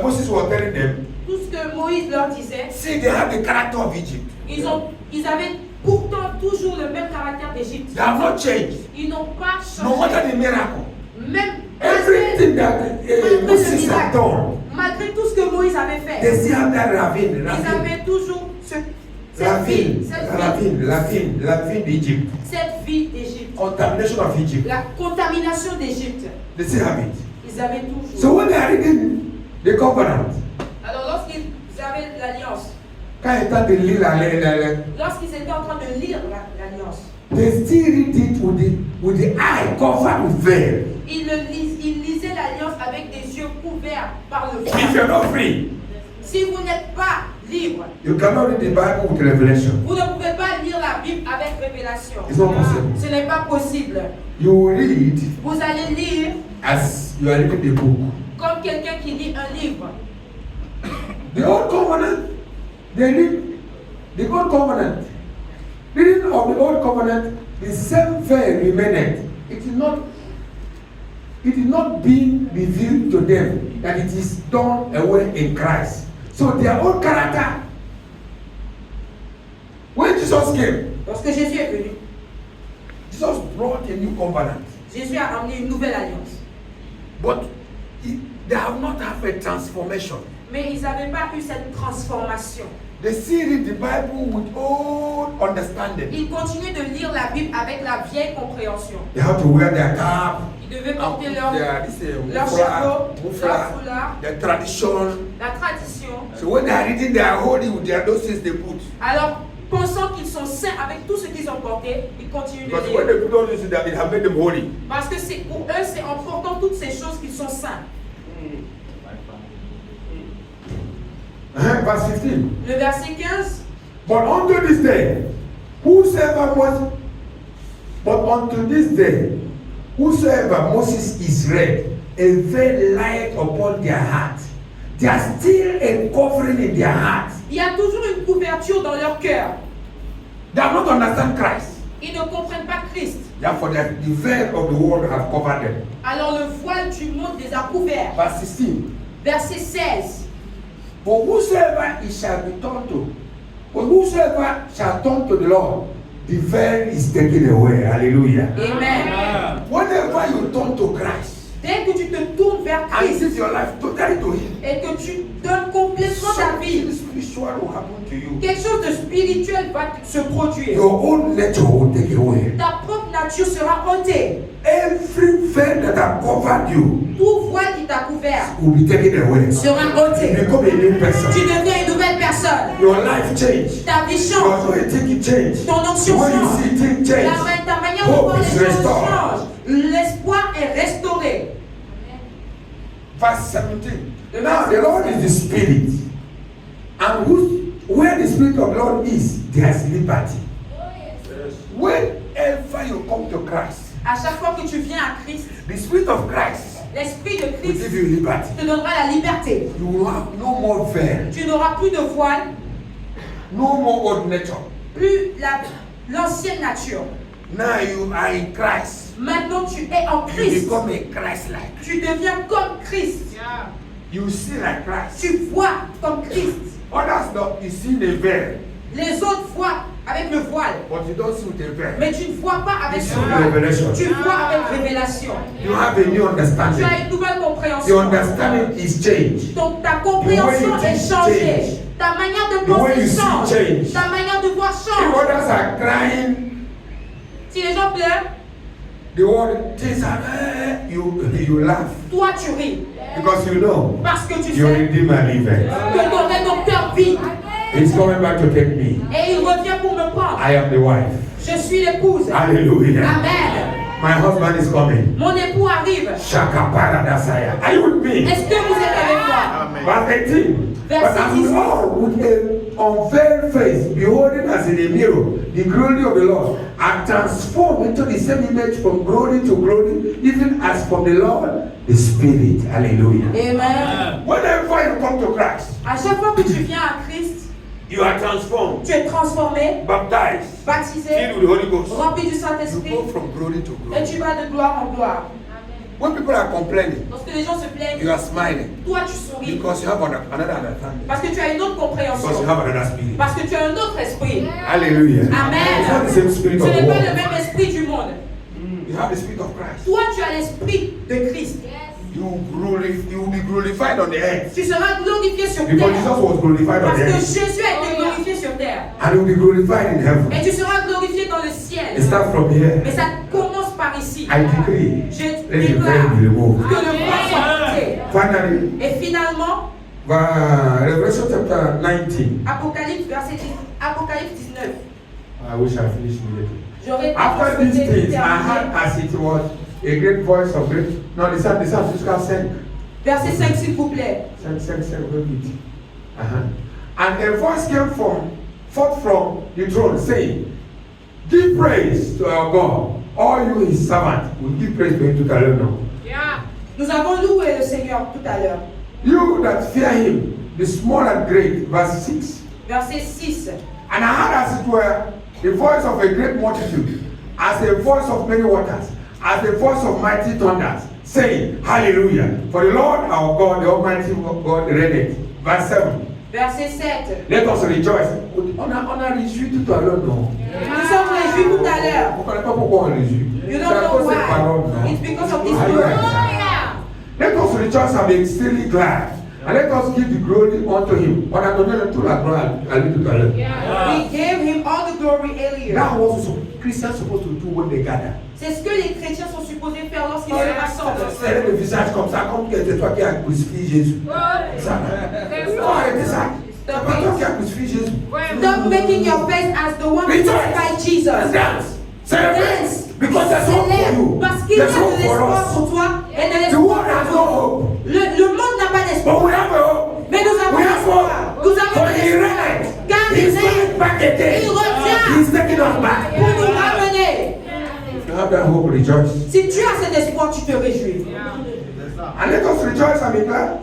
Moses was telling them, Tout ce que Moïse leur disait, see, they have the character of Egypt. ils avaient pourtant toujours le même caractère d'Égypte. They have not changed. Ils n'ont pas No matter changé. the miracle, Même everything that malgré le Moses had miracle, done, malgré tout ce que Moïse avait they fait, still have that ravine. ils avaient toujours cette Ravine d'Egypte. vie d'Égypte, Contamination of Egypt. la contamination d'Égypte. They still have it. Ils avaient toujours. So when they are reading the covenant, Alors lorsqu'ils avaient l'alliance, quand ils étaient de lire lorsqu'ils étaient en train de lire l'alliance, they still read it with the eye covered with veil. ils lisaient l'alliance avec des yeux couverts par le If voile. you're not free, Si vous n'êtes pas libre, you cannot read the Bible with revelation. vous ne pouvez pas lire la Bible avec révélation. It's not possible. Ce n'est pas possible. You read Vous allez lire as you are reading the book. comme quelqu'un qui lit un livre. The old covenant, they read the old covenant. Reading of the old covenant, the same veil remained. It is not being revealed to them that it is done away in Christ. So their own character, when Jesus came, Lorsque Jésus est venu, Jesus brought a new covenant. Jésus a amené une nouvelle alliance. But they have not had a transformation. Mais ils n'avaient pas eu cette transformation. They still read the Bible with old understanding. Ils continuaient de lire la Bible avec la vieille compréhension. They have to wear their cap, Ils devaient porter leur their chapeau, leur muffler, foulard, their tradition. la tradition. So when they are reading, they are holding with their those things they put. Alors, pensant qu'ils sont saints avec tout ce qu'ils ont porté, ils continuent Because de when lire. they put all this, it have made them holy. Parce que c'est pour eux, c'est en portant toutes ces choses qu'ils sont saints. Verse 15. Le verset 15. But unto this day, whosoever Moses is read, a veil lieth upon their heart. There is still a covering in their heart. Il y a toujours une couverture dans leur cœur. They have not understand Christ. Ils ne comprennent pas Christ. Therefore, the veil of the world have covered them. Alors le voile du monde les a couverts. Verse 16. Verset 16. But whosoever it shall be turned to, but whosoever shall turn to the Lord, the veil is taken away. Hallelujah. Amen. Whenever you turn to Christ, Dès que tu te tournes vers and Christ give your life totally to Him, et que tu donnes complètement ta vie, something spiritual will happen to you. quelque chose de spirituel va se produire. Your own nature will take away. Ta propre nature sera ôtée. Every veil that have covered you Tout voile qui t'a couvert will be taken away. sera You ôté. become a new Tu person. deviens une nouvelle personne. Your life change. Ta vie Your change. authority change. Ton The onction way you change. see things change. Ta manière de Hope voir les is choses restored. change. L'espoir est restauré. Verse 17. Now the Lord is the Spirit, and where the Spirit of the Lord is, there is liberty. Whenever you come to Christ, À chaque fois que tu viens à Christ, the Spirit of Christ l'Esprit de will Christ give you liberty. te donnera la liberté. You will have no more veil, Tu n'auras plus de voile, no more old nature. plus l'ancienne nature. Now you are in Christ. Maintenant tu es en You Christ. become a Christ-like. Tu deviens comme Christ. You see like Christ. Tu vois comme Christ. Others don't. You see the veil. Les autres voient avec le voile. But you don't see with the veil. Mais tu ne vois pas avec You le see voile. revelation. Tu vois avec révélation. You have a new Tu understanding. as une nouvelle Your compréhension. understanding is changed. Donc ta compréhension The way you est think changée. change. Ta manière de The way you penser see change. change. Ta manière de voir If change. others are crying, Si les gens pleurent, the word things are you laugh toi tu ris. because you know Parce que tu your sais Redeemer liveth. que ton rédempteur vit. He's coming back to take me. Et il revient pour me prendre. I am the wife. Je suis l'épouse. Hallelujah. Amen. My husband is coming. Mon époux arrive. Shaka paradasaya. Are you with me? Est-ce que vous êtes avec moi? Verse 18. But as we all with an unveiled face, beholding as in a mirror the glory of the Lord, are transformed into the same image from glory to glory, even as from the Lord, the Spirit. Hallelujah. Amen. Whenever you come to Christ, À chaque fois que tu viens à Christ, you are transformed, tu es transformé, baptized, baptisé, filled with the Holy Ghost. rempli du You Saint-Esprit, go from glory to et glory. tu vas de gloire en gloire. When people are complaining, Lorsque les gens se plaignent, you are smiling toi tu souris. because you have another understanding. Parce que tu as une autre Because you compréhension. have another spirit. Parce que tu as un autre esprit. Hallelujah. It's not Amen. the same spirit Ce of n'est the pas le world. même esprit du monde. You have the spirit of Christ. Toi, tu as l'esprit de Christ. You will be glorified on the earth. Tu seras glorifié sur Because terre. Jesus was glorified on Parce the que earth. Jésus a été glorifié sur terre. And he will be glorified in heaven. Et tu seras glorifié dans le It ciel. starts from here. Mais ça commence par ici. I decree. Je Let the veil déclare be removed. que le voile soit ôté. Finally, Et finalement, Revelation chapter 19. Apocalypse 19. I wish I finished immediately. J'aurais After these souhaité things, I heard terminer. as it was a great voice of great. No, the psalmist sang. Verset 5, s'il vous plaît. Sang, repeat. And a voice came forth from the throne, saying, give praise to our God, all you his servants. We give praise to him to alone. Nous avons loué le Seigneur tout à l'heure. You that fear him, the small and great. Verse 6. Verset 6. And I heard as it were the voice of a great multitude, as a voice of many waters, as the voice of mighty thunders, saying, Hallelujah. For the Lord our God, the Almighty God, reigneth. Verse 7. Verset 7. Let us rejoice. On a réjoui tout à l'heure, non? Nous sommes réjouis tout à l'heure. Vous ne connaissez pas pourquoi on réjouit? You C'est don't à know cause de cette parole, why. non? It's because of this Ah, word. yeah. Let us rejoice and be extremely glad. And let us give the glory unto him. On a donné toute la gloire à lui tout à l'heure. We gave him all the glory earlier. That's what Christians supposed to do when they gather. C'est ce que les chrétiens sont supposés faire lorsqu'ils se rassemblent. Serrer le visage comme ça, comme que c'est toi qui as crucifié Jésus. Ça, faut arrêter ça. C'est pas toi qui as crucifié Jésus. Stop making your face as the one who crucified Jesus. And dance. Celebrate. Dance. Because there's hope for you. Parce qu'il y a There's de hope for l'espoir us. pour toi et de The l'espoir world has no pour toi. hope. Le monde n'a pas d'espoir. But we have a hope. Mais nous avons We have l'espoir. hope. Nous avons For he l'espoir. reigneth. Car il He's règne coming back again. Il revient. He's taking us back. pour nous ramener. If you have that hope, rejoice. Si tu as cet espoir, tu te réjouis. And let us rejoice and be glad.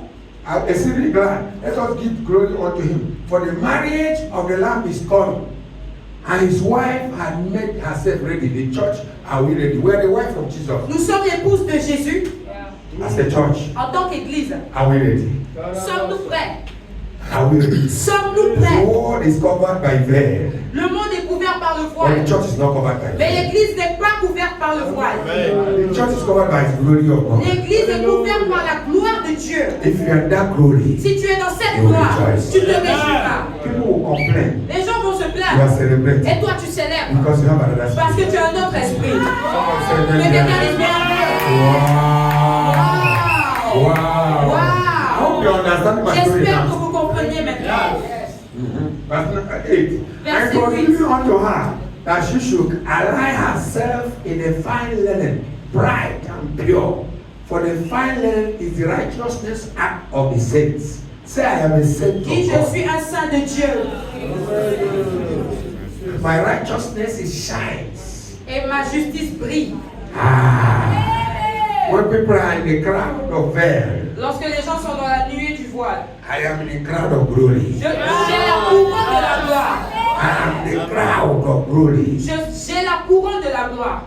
Exceedingly glad. Let us give glory unto him. For the marriage of the Lamb is coming. And his wife had made herself ready. The church, are we ready? We are the wife of Jesus. Nous sommes l'épouse de Jésus. As the church, En tant qu'église, are we ready? sommes-nous prêts? Are we ready? Sommes-nous The prêts? world is covered by veil. Le monde est couvert par le But voile. the church is not covered by Mais veil. l'église n'est pas couverte par le voile. The church is covered by the glory of God. L'église est couverte par la gloire de Dieu. If you are in that glory, Si tu es dans cette You will gloire, rejoice. tu te réjouiras. people will complain. Les gens vont se You are plaindre. celebrating Et toi, tu célèbres. because you have another Parce spirit. que tu as un autre esprit. Someone said Que that quelqu'un there- dise bien. Wow. Wow. Wow. I hope you understand my story J'espère que now. vous compreniez maintenant. Verse 8. And Verset continue unto her that she should ally herself in a fine linen, bright and pure. For the fine linen is the righteousness act of the saints. Say, I am a saint of Dis, je God. suis un saint de Dieu. My righteousness is shines. Et ma justice brille. When people are in the crowd of veil, Lorsque les gens sont dans la nuée du voile. I am in the crowd of glory. J'ai la couronne de la gloire. I am the crowd of glory. J'ai la couronne de la gloire.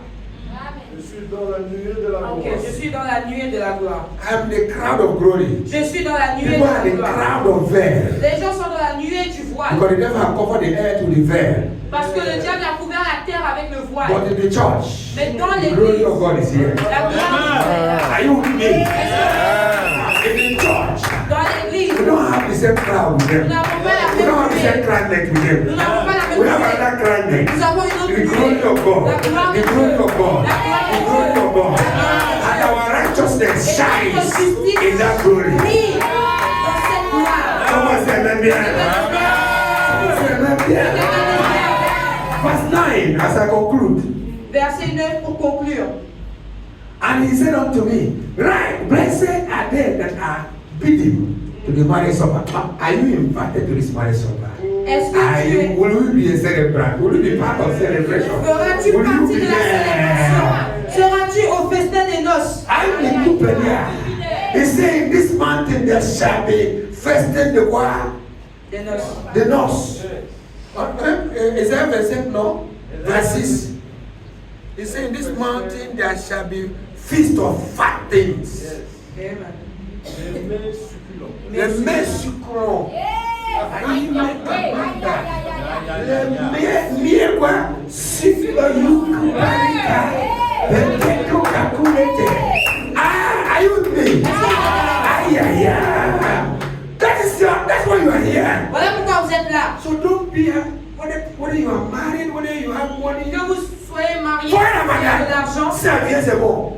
dans la nuée de la Ok, gloire. je suis dans la nuée de la gloire. I'm the crowd of glory. Je suis dans la nuée de People are la the gloire. crowd of veil. Les gens sont dans la nuée du voile. Because the devil has covered the earth with the veil. Parce que le diable a couvert la terre avec le voile. But in the church, Mais dans the glory l'église, of God is here. la gloire est là. Are you with me? In the church, Dans l'église, we don't have the same crowd with nous them. n'avons pas la We don't have the same même nuée. crowdness with Nous them. n'avons pas la même We have nuée. another crowdness. Nous avons une autre The glory nuée. of God. La gloire The de glory Dieu. of God. La gloire The de glory Dieu. of God. And our righteousness shines in that glory. Oui, dans cette gloire. Comment c'est même bien? C'est même bien. Verse 9, as I conclude. Verset 9 pour conclure. And he said unto me, right, blessed are they that are bidden to the marriage supper. Are you invited to this marriage supper? Est-ce que tu es... Will you be a celebrant? Will you be part of celebration? Feras-tu Will you partie be de la célébration? Seras-tu au festin des noces? I'm in Tupelia. He said, in this mountain there shall be festin de quoi? Des noces. The noce. Is that verse 7? No? Verse 6. He said, in this mountain there shall be feast of fat things. Amen. Les mets sucrants. Les mieux quoi? Sucre are you with me? That's why you are here. Voilà pourquoi vous êtes là. So don't be whether you are married, whether you have money. Que vous soyez mariés, Voilà, vous avez de l'argent. madame. Ça vient, c'est bon.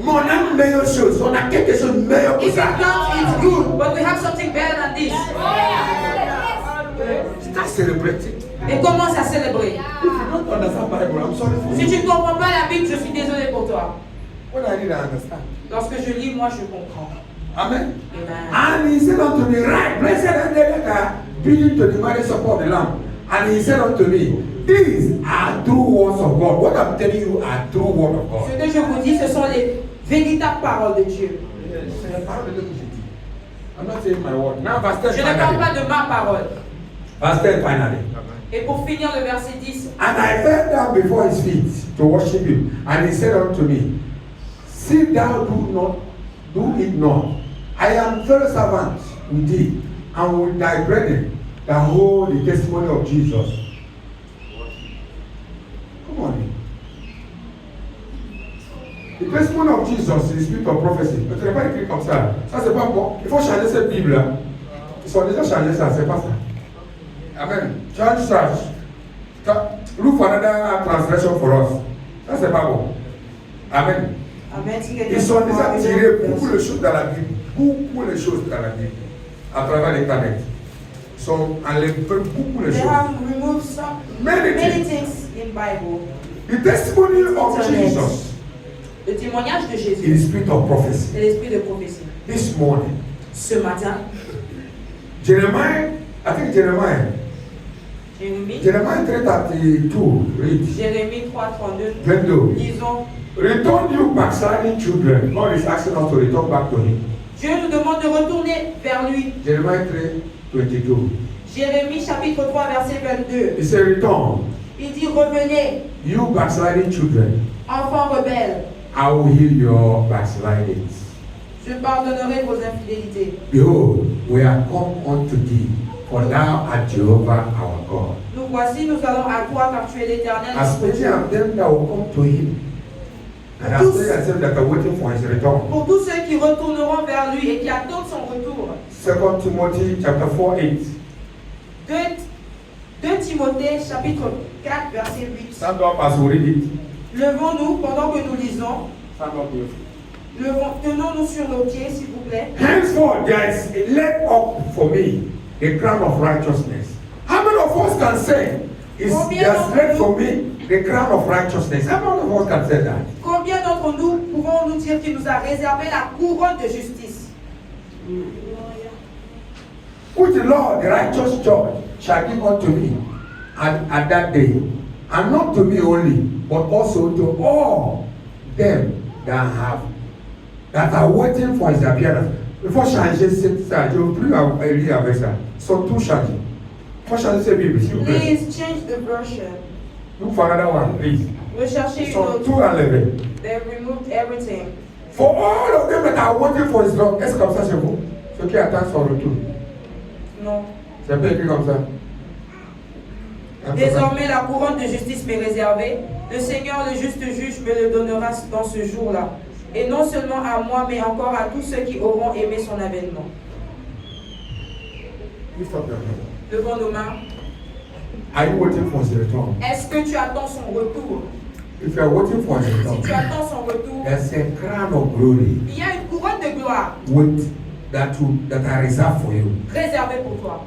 Mais on a une meilleure chose. On a quelque chose de meilleur que If it ça. comes, it's good, but we have something better than this. Start celebrating. Et commence à célébrer. If you don't understand Bible, I'm sorry for Si you. tu ne comprends pas la Bible, je suis désolé pour toi. What I need to understand. Lorsque je lis, moi, je comprends. Amen. Amen. And he said unto me, right, blessed are they that are bidden to the marriage supper of the Lamb. And he said unto me, these are true words of God. What I'm telling you are true words of God. Ce que je vous dis, ce sont les véritables paroles de Dieu. C'est la parole de Dieu que je dis. I'm not saying my word. Now, verse 10 Je ne parle pas finally. de ma parole. Verse 10 finally. Et pour finir le verset 10, And I fell down before his feet to worship him. And he said unto me, see thou do it not. I am fellow servant with thee, and with thy brethren that hold the testimony of Jesus. Come on. The testimony of Jesus is the spirit of prophecy. Mais tu n'as pas écrit comme ça. Ça, c'est pas bon. Il faut changer cette Bible-là. Ils sont déjà changés ça, c'est pas ça. Amen. Change ça. Look for another translation for us. Ça, c'est pas bon. Amen. Amen. Si quelqu'un Ils sont comprend déjà une tirés autre beaucoup de choses dans la Bible. Beaucoup de choses dans la Bible. À travers l'Internet. Ils sont enlevés beaucoup de They choses. have removed some Many many things. things in Bible. The testimony of Internet. Jesus Le témoignage de is Jésus, the spirit of prophecy. c'est l'esprit de prophétie. This morning, Ce matin, Jeremiah, I think Jeremiah 3:32, read. Jérémie 3:32, 22. lisons. Return you backsliding children. God is asking us to return back to him. Dieu nous demande de retourner vers lui. Jeremiah 3:22. Jérémie chapitre 3 verset 22. He said, return, Il dit revenez, you backsliding children. enfants rebelles, I will heal your backslidings. je pardonnerai vos infidélités. Behold, we are come unto thee, for thou art Jehovah our God. Nous voici, nous allons à toi car tu es l'Éternel. As many of them that will come to him, and as many of them that are waiting for his return. Pour tous ceux qui retourneront vers lui et qui attendent son retour. 2 Timothy chapter 4:8. 2 Timothée chapitre 4 verset 8. Stand up as we read it. Levons-nous pendant que nous lisons. Stand up here. Tenons-nous sur nos pieds, s'il vous plaît. Henceforth there is laid up for me the crown of righteousness. How many of us can say, there's laid for me the crown of righteousness? How many of us can say that? Combien d'entre nous pouvons nous dire qu'il nous a réservé la couronne de justice? Which the Lord, the righteous judge, shall give unto me at that day, and not to me only, but also to all them that are waiting for his appearance. Il faut changer ça. Je ne veux plus lire avec ça. Ils sont tous changés. Il faut changer cette Bible, s'il vous plaît. Please change the version. Look for another one, please. Recherchez Ils une sont autre. tous enlevés. They removed everything. For all of them that are waiting for his return. Est-ce comme ça chez vous? Ceux qui attendent son retour. Non. C'est un peu écrit comme ça. Désormais, la couronne de justice m'est réservée. Le Seigneur, le juste juge, me le donnera dans ce jour-là. Et non seulement à moi, mais encore à tous ceux qui auront aimé son avènement. Lift up your hand. Levons nos mains. Are you waiting for his return? Est-ce que tu attends son retour? If you are waiting for his Si tu return, attends son retour, there's a crown of glory il y a une couronne de gloire that are reserved for you. réservée pour toi.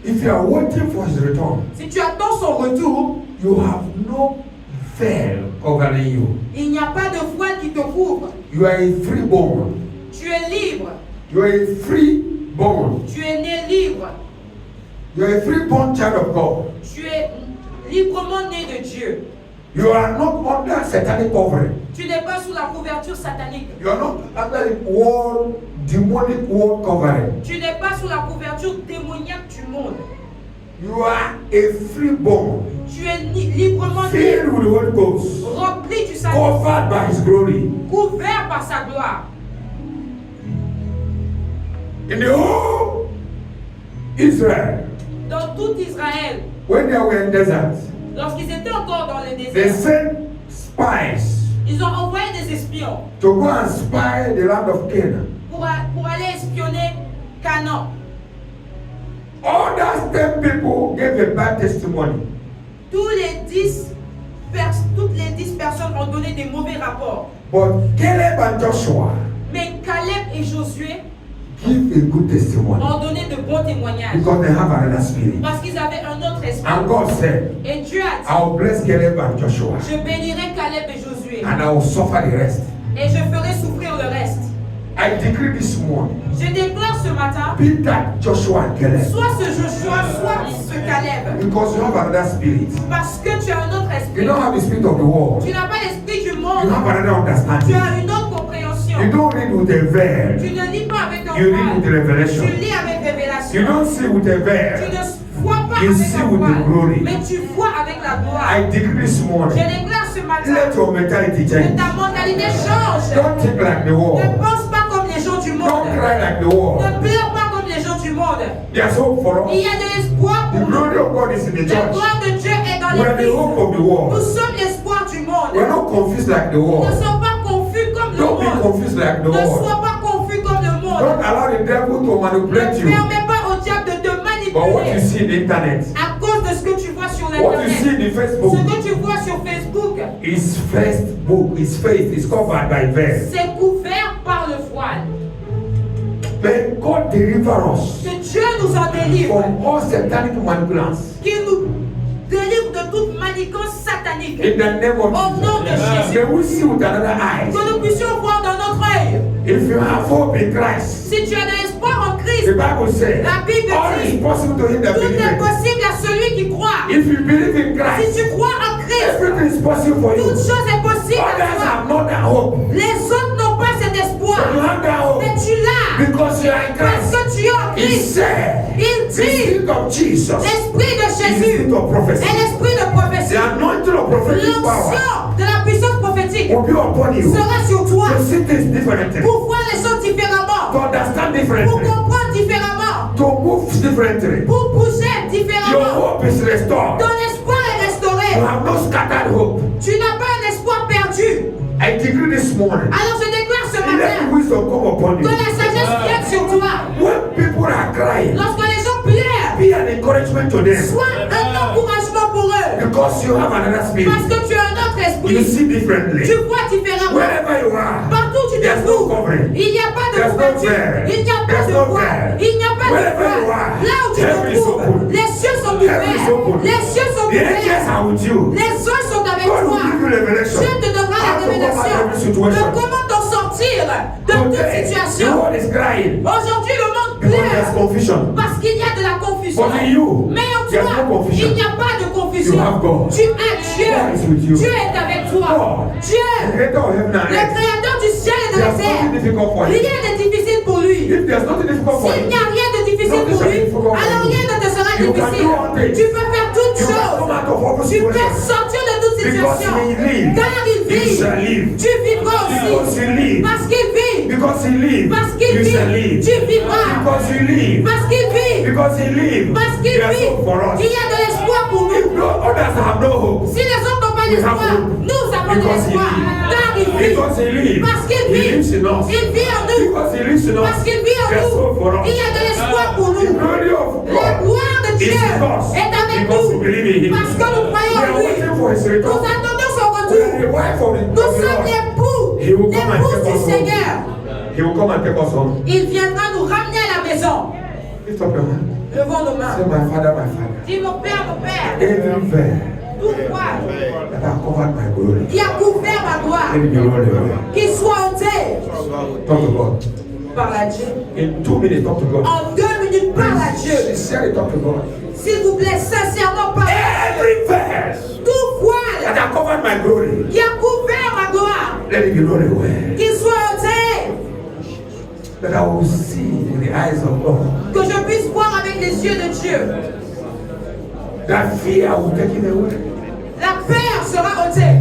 If you are waiting for his return, Si tu attends son retour, you have no veil covering you. il n'y a pas de voile qui te couvre. You are a freeborn. Tu es libre. You are a freeborn. Tu es né libre. You are a freeborn child of God. Tu es librement né de Dieu. You are not under satanic covering. Tu n'es pas sous la couverture satanique. You are not under the world, demonic world covering. Tu n'es pas sous la couverture démoniaque du monde. You are a freeborn, Tu es librement né, filled with the Holy Ghost, rempli du Saint-Esprit, covered by His glory. couvert par sa gloire. In the whole Israel, Dans tout Israël, when they were in desert, lorsqu'ils étaient encore dans le they désert, sent spies ils ont envoyé des espions to go and spy the land of Canaan. pour aller espionner Canaan. All those 10 people gave a bad testimony. Toutes les 10 personnes ont donné des mauvais rapports. But Caleb and Joshua Mais Caleb et Josué give a good testimony ont donné de bons témoignages. because they have another spirit. Parce qu'ils avaient un autre esprit. And God said, Et Dieu a dit, I will bless Caleb and Joshua je bénirai Caleb et Josué. and I will suffer the rest. Et je ferai souffrir le reste. I decree this morning, Je déclare ce matin, be that Joshua and Caleb, soit ce Joshua, soit ce Caleb. because you have another spirit. Parce que tu as un autre You esprit. don't have the spirit of the world. Tu n'as pas l'esprit du You monde. have another Tu understanding. as une autre compréhension. You don't read with a Tu veil. ne lis pas avec un You read with voile. revelation. Tu lis avec You révélation. don't see with a Tu veil. ne vois pas You avec see un with the voile. glory. Mais tu vois avec la gloire. I decree this Je morning, déclare ce matin let your mentality que change. ta mentalité change. Don't think like the Ne world. pense pas comme les gens du Don't monde. cry like the Ne world. pleure pas comme les gens du monde. There's hope for Il us. y a de l'espoir The pour nous. glory of God is in the La church. gloire de Dieu est dans We are the hope l'église. of the world. Nous sommes l'espoir du monde. We are not confused like the Ne world. sois pas confus comme le Don't be monde. confused like the Ne world. sois pas confus comme le monde. Don't allow the devil to manipulate Ne you. permets pas au diable de te But what you manipuler see in the internet, à cause de ce que tu vois sur what you l'internet. see in the Ce Facebook, que tu vois sur Facebook, his Facebook, his faith is covered by veil. c'est couvert par le voile. May God deliver us Que Dieu nous en délivre. from all satanic manipulants. Qu'il nous délivre de toute manigance satanique. In the name of Au nom de Jesus. Jésus. May we see with another eye. Que nous puissions voir dans notre œil. If you have hope in Christ, Si tu as de l'espoir en the Christ, Bible says, La Bible all dit, is possible to him that tout est believeth. possible à celui qui croit. If you believe in Si Christ, tu crois en Christ, everything is possible for you. toute chose est possible à Others toi. have not that hope. Les autres n'ont pas cet But you espoir. have that hope Mais tu l'as. because you are in Parce Christ. que tu es en He Christ. said, Il the dit, spirit of Jesus l'esprit de is the Jésus spirit of prophecy. est l'esprit de prophétie. The anointing of prophetic power L'onction de la puissance prophétique will be upon you sera sur toi to see things differently, pour voir les choses to différemment, understand pour differently, comprendre différemment, to move differently. pour bouger Your différemment. hope is restored. Ton espoir est You restauré. have no scattered hope. Tu n'as pas un espoir perdu. I decree this morning, Alors je déclare ce let matin wisdom come upon que you. la sagesse vienne sur toi. When people are crying, Lorsque les gens pleurent, be an encouragement to them sois un encouragement pour eux. because you have another spirit. Parce que tu as un autre You esprit. see differently. Tu vois différemment. Wherever you are, Partout où tu te there's no trouves, covering. il n'y a pas de There's no couverture. veil. Il n'y a pas There's de no voile. veil. Il n'y a pas de Wherever you voile. are, Là où tu heaven te is trouves, open. les cieux sont Heaven is ouverts. open. Les cieux sont The angels ouverts. are with you. Les anges sont avec God toi. will give you revelation. Dieu te donnera la How to come out of révélation every de situation. comment t'en sortir de toute Today, the situation. world is crying Aujourd'hui, le monde because there's pleure confusion. parce qu'il y a de la confusion. But in you, Mais en there's toi, no confusion. il n'y a pas de confusion. You have God. Tu as Dieu. God is with you. Dieu est avec toi. God. Dieu, The creator of heaven and le earth. créateur du ciel et de la There's nothing terre. difficult for him. Rien n'est difficile pour lui. If there's nothing difficult for S'il him, n'y a rien de difficile nothing pour shall lui, be difficult for alors you. rien ne te sera You can difficile. do all things. Tu peux faire toutes you can come choses. out of every Tu peux situation. sortir de toute You situation. Car il vit. Tu vivras aussi. Parce qu'il vit. Parce qu'il vit. Tu vivras. Parce qu'il vit. Parce qu'il vit. Il y a de l'espoir pour nous. Si les autres n'ont pas d'espoir, nous avons de l'espoir. Car il vit. Parce qu'il vit. Il vit en nous. Parce qu'il vit en nous. Il y a de l'espoir pour nous. La gloire de Dieu est avec nous. Parce que nous croyons en lui. Nous attendons son retour. Nous sommes l'époux du Seigneur. Il viendra nous ramener à la maison. Levons nos mains. Dis mon Père, tout voile qui a couvert ma gloire, qu'il soit ôté par la Dieu. En 2 minutes, parle à Dieu. S'il vous plaît, sincèrement, parle. Tout voile qui a couvert ma gloire, qu'il soit ôté. Que je puisse voir avec les yeux de Dieu. La peur sera ôtée.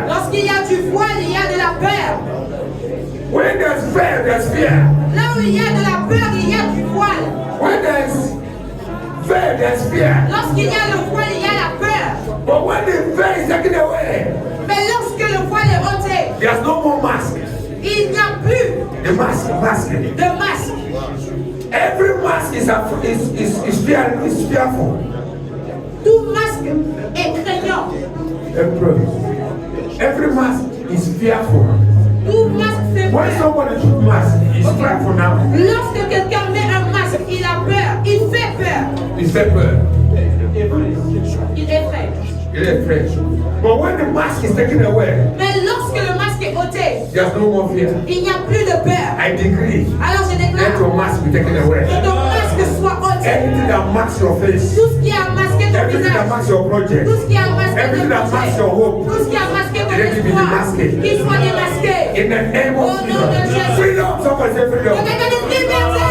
Lorsqu'il y a du voile, il y a de la peur. Là où il y a de la peur, il y a du voile. Lorsqu'il y a le voile, il y a la peur. Mais lorsque le voile est ôté, il n'y a plus de masque. Every mask is fearful. Tout masque est craignant. Every mask is fearful. Tout masque fait When peur. somebody shoot mask, is fearful now. Lorsque quelqu'un met un masque, il a peur. Il fait peur. Il fait peur. Il effraie. Il est fresh. But when the mask is taken away, Mais lorsque le masque est ôté, there's no more fear. il n'y a plus de peur. I decree, Alors je let déclare your mask be taken away. que ton masque soit ôté. Anything that masks your face, Tout ce qui a masqué ton everything that visage, masks your project, tout ce qui a masqué everything ton that masks projet, your hope, tout ce qui a masqué ton let it be espoir, démasqué. qu'il soit démasqué. In the name Au of nom de Jesus. Jésus. Freedom, somebody say freedom. Que quelqu'un dise liberté.